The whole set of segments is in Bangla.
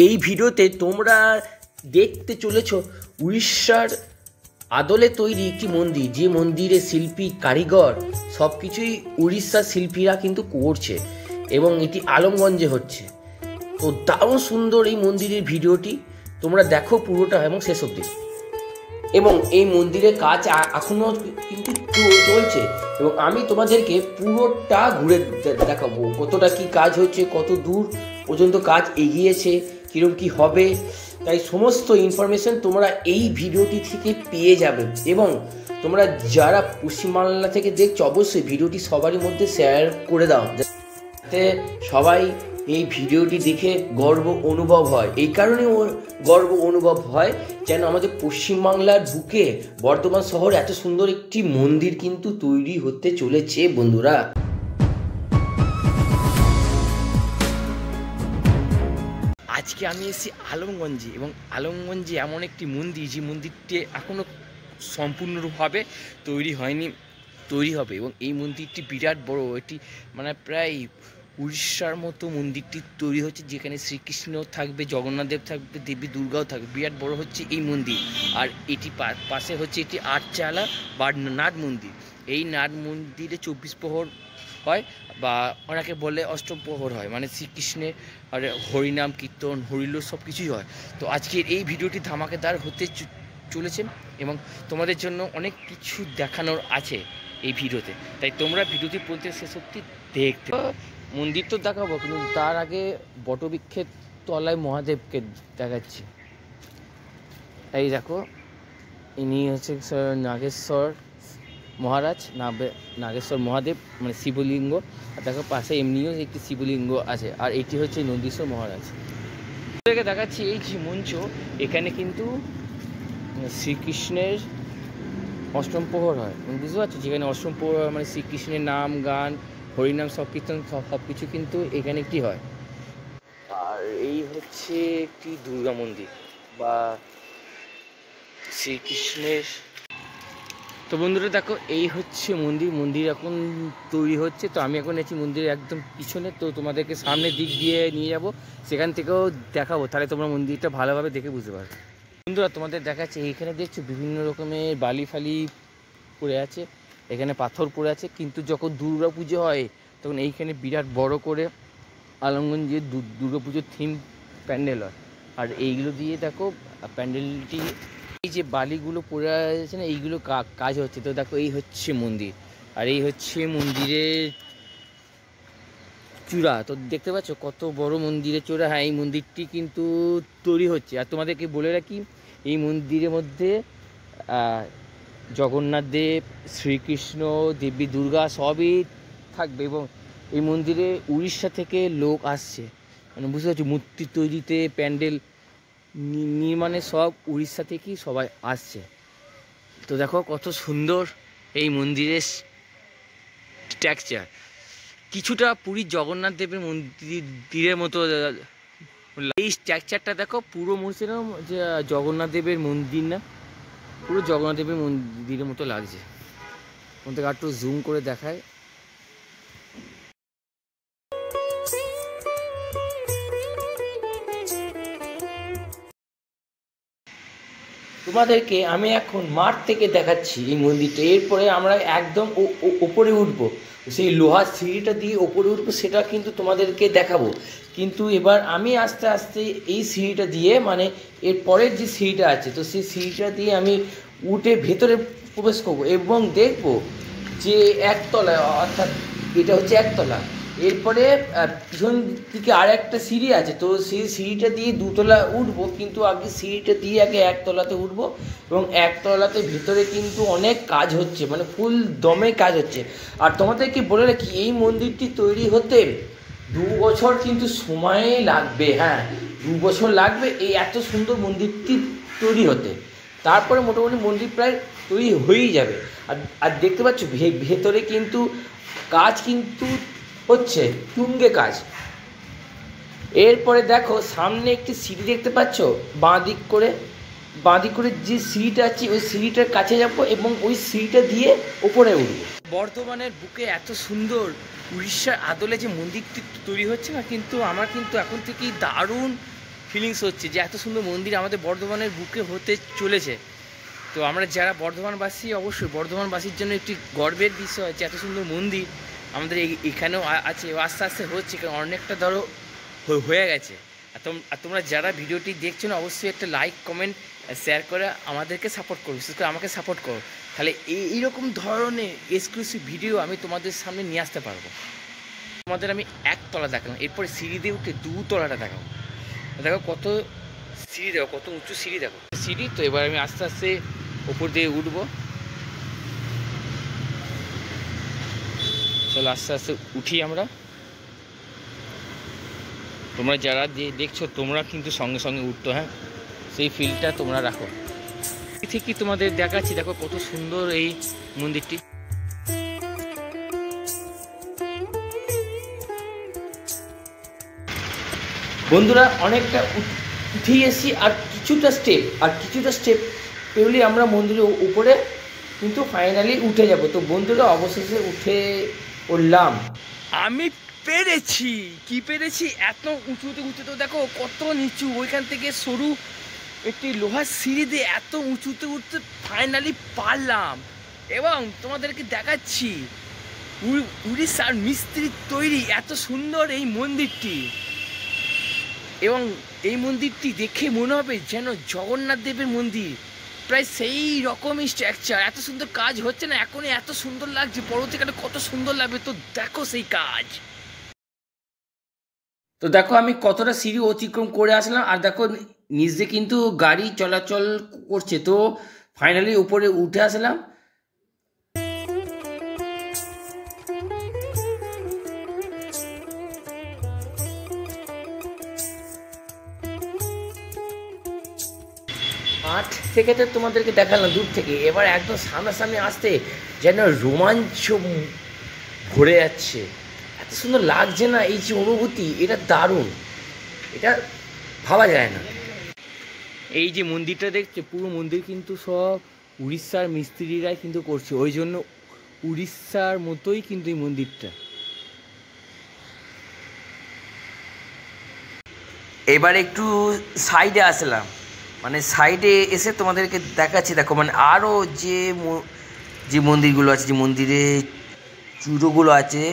এই ভিডিওতে তোমরা দেখতে চলেছ উড়িষ্যার আদলে তৈরি একটি মন্দির, যে মন্দিরে শিল্পী কারিগর সব কিছুই উড়িষ্যার শিল্পীরা কিন্তু করছে এবং এটি আলমগঞ্জে হচ্ছে। তো দারুণ সুন্দর এই মন্দিরের ভিডিওটি তোমরা দেখো পুরোটা এবং শেষ অবধি। এবং এই মন্দিরের কাজ এখনও কিন্তু চলছে এবং আমি তোমাদেরকে পুরোটা ঘুরে দেখাবো কতটা কি কাজ হচ্ছে, কত দূর পর্যন্ত কাজ এগিয়েছে, কীরকম কী হবে। তাই সমস্ত ইনফরমেশন তোমরা এই ভিডিওটি থেকে পেয়ে যাবে। এবং তোমরা যারা পশ্চিমবাংলা থেকে দেখছো অবশ্যই ভিডিওটি সবারই মধ্যে শেয়ার করে দাও, যাতে সবাই এই ভিডিওটি দেখে গর্ব অনুভব হয়। এই কারণে গর্ব অনুভব হয় যেন আমাদের পশ্চিমবাংলার বুকে বর্ধমান শহর এত সুন্দর একটি মন্দির কিন্তু তৈরি হতে চলেছে বন্ধুরা। আজকে আমি এসেছি আলমগঞ্জে, এবং আলমগঞ্জে এমন একটি মন্দির যে মন্দিরটি এখনও সম্পূর্ণরূপভাবে তৈরি হয়নি, তৈরি হবে। এবং এই মন্দিরটি বিরাট বড়, এটি মানে প্রায় উড়িষ্যার মতো মন্দিরটি তৈরি হচ্ছে, যেখানে শ্রীকৃষ্ণ থাকবে, জগন্নাথ দেব থাকবে, দেবী দুর্গাও থাকবে। বিরাট বড় হচ্ছে এই মন্দির। আর এটি পাশে হচ্ছে এটি আটচালা বা নাট মন্দির। এই নাট মন্দিরে 24 প্রহর হয়, বা অনেকে বলে অষ্টম প্রহর হয়, মানে শ্রীকৃষ্ণের আর হরিনাম কীর্তন হরিল সব কিছুই হয়। তো আজকের এই ভিডিওটি ধামাকেদার হতে চলেছে এবং তোমাদের জন্য অনেক কিছু দেখানোর আছে এই ভিডিওতে। তাই তোমরা ভিডিওটি পর্যন্ত শেষ অবধি দেখতে। মন্দির তো দেখাবো, কিন্তু তার আগে বটবৃক্ষের তলায় মহাদেবকে দেখাচ্ছি। এই দেখো, ইনি হচ্ছে নাগেশ্বর মহারাজ, নাগেশ্বর মহাদেব, মানে শিবলিঙ্গ। আর দেখো পাশে এমনিও একটি শিবলিঙ্গ আছে। আর এটি হচ্ছে নন্দীশ্বর মহারাজ। দেখাচ্ছি এই যে মঞ্চ, এখানে কিন্তু শ্রীকৃষ্ণের অষ্টম প্রহর হয়, বুঝতে পারছো? যেখানে অষ্টম প্রহর মানে শ্রীকৃষ্ণের নাম গান হরিনাম সংকীর্তন সব কিছু কিন্তু এখানে একটি হয়। আর এই হচ্ছে একটি দুর্গা মন্দির বা শ্রীকৃষ্ণের। তো বন্ধুরা দেখো, এই হচ্ছে মন্দির এখন তৈরি হচ্ছে। তো আমি এখন আছি মন্দিরের একদম পিছনে, তো তোমাদেরকে সামনের দিক দিয়ে নিয়ে যাব, সেখান থেকেও দেখাবো, তাহলে তোমরা মন্দিরটা ভালোভাবে দেখে বুঝতে পারবে। বন্ধুরা তোমাদের দেখাচ্ছে, এইখানে দেখছো বিভিন্ন রকমের বালি ফালি পড়ে আছে, এখানে পাথর পড়ে আছে। কিন্তু যখন দুর্গা পুজো হয় তখন এইখানে বিরাট বড় করে আলমগঞ্জে দুর্গা পুজোর থিম প্যান্ডেল হয়। আর এইগুলো দিয়ে দেখো প্যান্ডেলটি, এই যে বালিগুলো পড়ে আছে না, এইগুলো কাজ হচ্ছে। তো দেখো এই হচ্ছে মন্দির, আর এই হচ্ছে মন্দিরের চূড়া। তো দেখতে পাচ্ছ কত বড় মন্দিরের চূড়া। হ্যাঁ, এই মন্দিরটি কিন্তু তৈরি হচ্ছে। আর তোমাদেরকে বলে রাখি, এই মন্দিরের মধ্যে জগন্নাথ দেব, শ্রীকৃষ্ণ, দেবী দুর্গা সবই থাকবে। এবং এই মন্দিরে উড়িষ্যা থেকে লোক আসছে, মানে বুঝতে পারছি মূর্তি তৈরিতে, প্যান্ডেল নির্মাণে সব উড়িষ্যা থেকেই সবাই আসছে। তো দেখো কত সুন্দর এই মন্দিরের স্ট্রাকচার, কিছুটা পুরীর জগন্নাথ দেবের মন্দিরের মতো। এই স্ট্রাকচারটা দেখো, পুরো মনে যে জগন্নাথ দেবের মন্দির না, পুরো জগন্নাথ দেবের মন্দিরের মতো লাগছে। তোমাদেরকে একটু জুম করে দেখায়। তোমাদেরকে আমি এখন মাঠ থেকে দেখাচ্ছি এই মন্দিরটা। এরপরে আমরা একদম ওপরে উঠবো, সেই লোহার সিঁড়িটা দিয়ে ওপরে উঠবো, সেটা কিন্তু তোমাদেরকে দেখাবো। কিন্তু এবার আমি আস্তে আস্তে এই সিঁড়িটা দিয়ে, মানে এর পরের যে সিঁড়িটা আছে, তো সেই সিঁড়িটা দিয়ে আমি উঠে ভেতরে প্রবেশ করবো এবং দেখবো যে একতলা, অর্থাৎ এটা হচ্ছে একতলা। এরপরে পিছন দিকে আর একটা সিঁড়ি আছে, তো সেই সিঁড়িটা দিয়ে দুতলা উঠবো, কিন্তু আগে সিঁড়িটা দিয়ে আগে একতলাতে উঠবো। এবং একতলাতে ভেতরে কিন্তু অনেক কাজ হচ্ছে, মানে ফুল দমে কাজ হচ্ছে। আর তোমাদেরকে বলে রাখি, এই মন্দিরটি তৈরি হতে 2 বছর কিন্তু সময় লাগবে। হ্যাঁ, 2 বছর লাগবে এই এত সুন্দর মন্দিরটি তৈরি হতে। তারপরে মোটামুটি মন্দির প্রায় তৈরি হয়েই যাবে। আর দেখতে পাচ্ছ ভেতরে কিন্তু কাজ কিন্তু হচ্ছে, তুঙ্গে কাজ। এরপরে দেখো সামনে একটি সিঁড়ি দেখতে পাচ্ছ, বাঁ দিক করে যে সিঁড়িটা আছে, ওই সিঁড়িটার কাছে যাবো এবং ওই সিঁড়িটা দিয়ে ওপরে উঠবো। বর্ধমানের বুকে এত সুন্দর উড়িষ্যার আদলে যে মন্দিরটি তৈরি হচ্ছে না, কিন্তু আমার কিন্তু এখন থেকেই দারুণ ফিলিংস হচ্ছে যে এত সুন্দর মন্দির আমাদের বর্ধমানের বুকে হতে চলেছে। তো আমরা যারা বর্ধমানবাসী, অবশ্যই বর্ধমানবাসীর জন্য একটি গর্বের বিষয় যে এত সুন্দর মন্দির আমাদের এখানেও আছে, আস্তে আস্তে হচ্ছে, কারণ অনেকটা ধরো হয়ে গেছে। আর তোমরা যারা ভিডিওটি দেখছো না, অবশ্যই একটা লাইক, কমেন্ট, শেয়ার করে আমাদেরকে সাপোর্ট করো, বিশেষ করে আমাকে সাপোর্ট করো। তাহলে এইরকম ধরনের এক্সক্লুসিভ ভিডিও আমি তোমাদের সামনে নিয়ে আসতে পারবো। তোমাদের আমি একতলা দেখালাম, এরপরে সিঁড়ি দিয়ে উঠে 2 তলাটা দেখাবো। দেখো কত সিঁড়ি, দেখো কত উঁচু সিঁড়ি, দেখো সিঁড়ি। তো এবার আমি আস্তে আস্তে উপর দিয়ে উঠবো। চলো আস্তে আস্তে উঠি আমরা। তোমরা যারা দেখছো তোমরা কিন্তু সঙ্গে সঙ্গে উঠতো, হ্যাঁ, সেই ফিলটা তোমরা রাখো। ঠিকই তোমাদের দেখাচ্ছি, দেখো কত সুন্দর এই মন্দিরটি। বন্ধুরা অনেকটা উঠে এসেছি, আর কিছুটা স্টেপ পেরোলে আমরা মন্দিরের উপরে কিন্তু ফাইনালি উঠে যাব। তো বন্ধুরা অবশেষে উঠে পড়লাম। আমি পেরেছি এত উঁচুতে দেখো কত নিচু, ওইখান থেকে সরু একটি লোহার সিঁড়ি দিয়ে এত উঁচুতে উঠতে ফাইনালি পারলাম। এবং তোমাদেরকে দেখাচ্ছি উড়িষ্যার মিস্ত্রির তৈরি এত সুন্দর এই মন্দিরটি। এবং এই মন্দিরটি দেখে মনে হবে যেন জগন্নাথ দেবের মন্দির, প্রায় সেই রকমই স্ট্রাকচার। এত সুন্দর কাজ হচ্ছে না এখনই, এত সুন্দর লাগছে, পরবর্তীকালে কত সুন্দর লাগবে। তো দেখো সেই কাজ। তো দেখো আমি কতটা সিঁড়ি অতিক্রম করে আসলাম, আর দেখো নিচ দিয়ে কিন্তু গাড়ি চলাচল করছে। তো ফাইনালি উপরে উঠে আসলাম। মাঠ থেকে তো তোমাদেরকে দেখালাম দূর থেকে, এবার একদম সামনাসামনি আসতে যেন রোমাঞ্চ ভরে যাচ্ছে। এত সুন্দর লাগছে না এই যে অনুভূতি, এটা দারুণ, এটা ভাবা যায় না। এই যে মন্দিরটা দেখছে, পুরো মন্দির কিন্তু সব উড়িষ্যার মিস্ত্রিরাই কিন্তু করছে, ওই জন্য উড়িষ্যার মতোই কিন্তু এই মন্দিরটা। এবার একটু সাইডে আসলাম, মানে সাইডে এসে তোমাদেরকে দেখাচ্ছি। দেখো মানে আরও যে মন্দিরগুলো আছে, যে মন্দিরে চূড়োগুলো আছে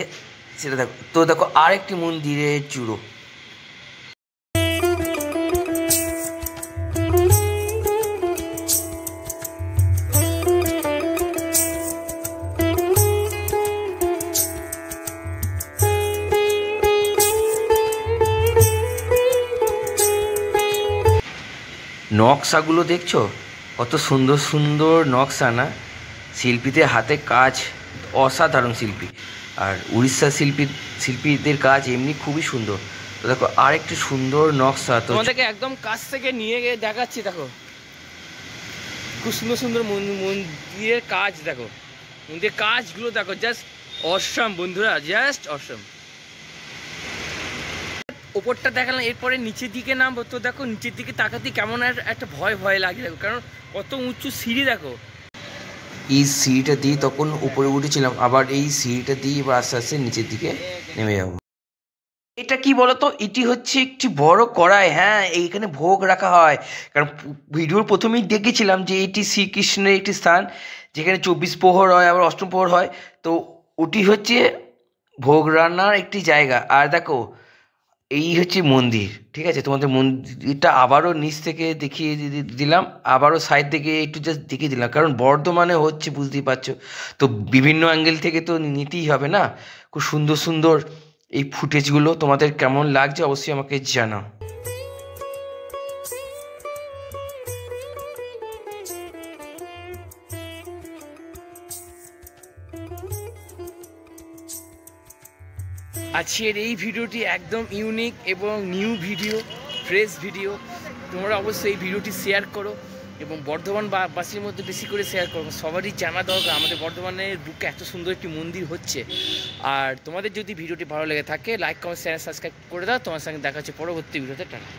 সেটা দেখো। তো দেখো আরেকটি মন্দিরের চূড়ো। নকশাগুলো দেখছো কত সুন্দর সুন্দর নকশা না, শিল্পীদের হাতে কাজ অসাধারণ শিল্পী। আর উড়িষ্যার শিল্পীদের কাজ এমনি খুবই সুন্দর। তো দেখো আরেকটি সুন্দর নকশা, তো তোমাদেরকে একদম কাছ থেকে নিয়ে গিয়ে দেখাচ্ছি। দেখো খুব সুন্দর সুন্দর মন্দিরের কাজ, দেখো মন্দিরের কাজগুলো দেখো, জাস্ট অসম বন্ধুরা, জাস্ট অসম। ওপরটা দেখালাম, এরপরে নিচের দিকে নামবো। তো দেখো নিচের দিকে তাকাতে কেমন একটা ভয় লাগে, দেখো কারণ কত উঁচু সিঁড়ি। দেখো এই সিঁড়িটা দিয়ে তখন উপরে উঠেছিলাম, আবার এই সিঁড়িটা দিয়ে এবার আস্তে আস্তে নিচের দিকে নেমে যাবো। এটা কি বলতো, এটি হচ্ছে একটি বড় কড়াই, হ্যাঁ এইখানে ভোগ রাখা হয়। কারণ ভিডিওর প্রথমেই দেখেছিলাম যে এটি শ্রীকৃষ্ণের একটি স্থান, যেখানে 24 প্রহর হয়, আবার অষ্টম প্রহর হয়। তো ওটি হচ্ছে ভোগ রান্নার একটি জায়গা। আর দেখো এই হচ্ছে মন্দির, ঠিক আছে। তোমাদের মন্দিরটা আবারও নিচ থেকে দেখিয়ে দিলাম, আবারও সাইড থেকে একটু জাস্ট দেখিয়ে দিলাম, কারণ বর্ধমানে হচ্ছে বুঝতেই পারছো। তো বিভিন্ন অ্যাঙ্গেল থেকে তো নিতেই হবে না। খুব সুন্দর সুন্দর এই ফুটেজগুলো তোমাদের কেমন লাগছে অবশ্যই আমাকে জানাও। আজকের এই ভিডিওটি একদম ইউনিক এবং নিউ ভিডিও, ফ্রেশ ভিডিও। তোমরা অবশ্যই এই ভিডিওটি শেয়ার করো এবং বর্ধমানবাসীর মধ্যে বেশি করে শেয়ার করো। সবারই জানা দরকার আমাদের বর্ধমানের বুকে এত সুন্দর একটি মন্দির হচ্ছে। আর তোমাদের যদি ভিডিওটি ভালো লেগে থাকে লাইক, কমেন্ট, শেয়ার, সাবস্ক্রাইব করে দাও। তোমার সঙ্গে দেখা হচ্ছে পরবর্তী ভিডিওতে। টাটা।